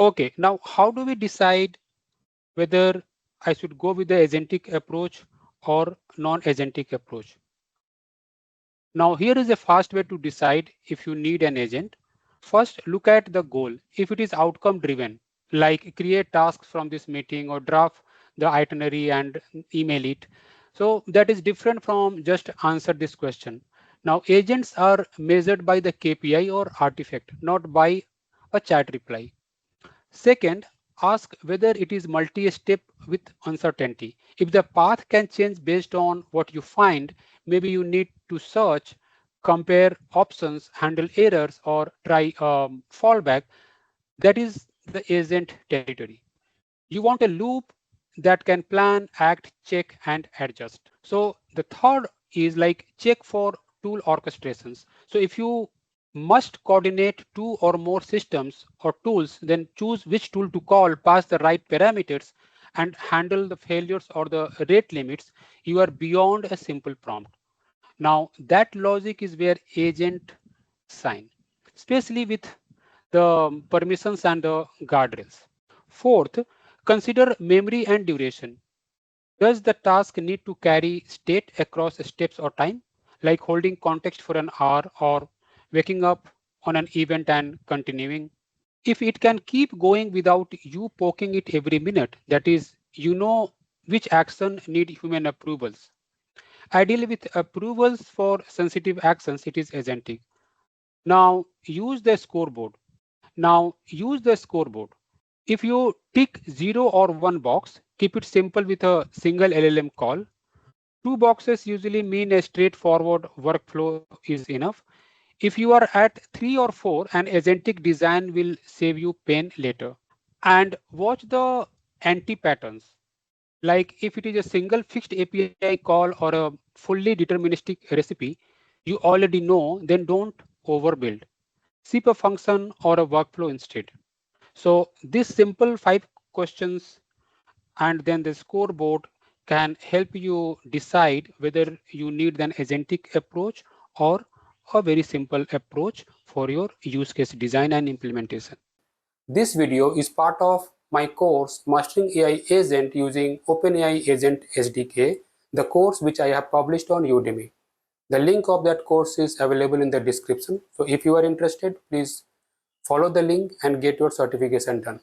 Okay, now how do we decide whether I should go with the agentic approach or non-agentic approach? Now here is a fast way to decide if you need an agent. First, look at the goal. If it is outcome driven, like create tasks from this meeting or draft the itinerary and email it. So that is different from just answer this question. Now agents are measured by the KPI or artifact, not by a chat reply. Second, ask whether it is multi-step with uncertainty. If the path can change based on what you find, maybe you need to search, compare options, handle errors, or try fallback. That is the agent territory. You want a loop that can plan, act, check, and adjust. So the third is like check for tool orchestrations. So if you must coordinate two or more systems or tools, then choose which tool to call, pass the right parameters, and handle the failures or the rate limits. You are beyond a simple prompt. Now that logic is where agent shine, especially with the permissions and the guardrails. Fourth, consider memory and duration. Does the task need to carry state across steps or time, like holding context for an hour or waking up on an event and continuing? If it can keep going without you poking it every minute, that is, you know which action need human approvals. Ideally, with approvals for sensitive actions, it is agentic. Now use the scoreboard. If you tick 0 or 1 box, keep it simple with a single LLM call. 2 boxes usually mean a straightforward workflow is enough. If you are at 3 or 4, an agentic design will save you pain later. And watch the anti-patterns. Like if it is a single fixed API call or a fully deterministic recipe you already know, then don't overbuild. Ship a function or a workflow instead. So this simple 5 questions and then the scoreboard can help you decide whether you need an agentic approach or a very simple approach for your use case design and implementation. This video is part of my course Mastering AI Agent using OpenAI Agent SDK, the course which I have published on Udemy. The link of that course is available in the description. So if you are interested, please follow the link and get your certification done.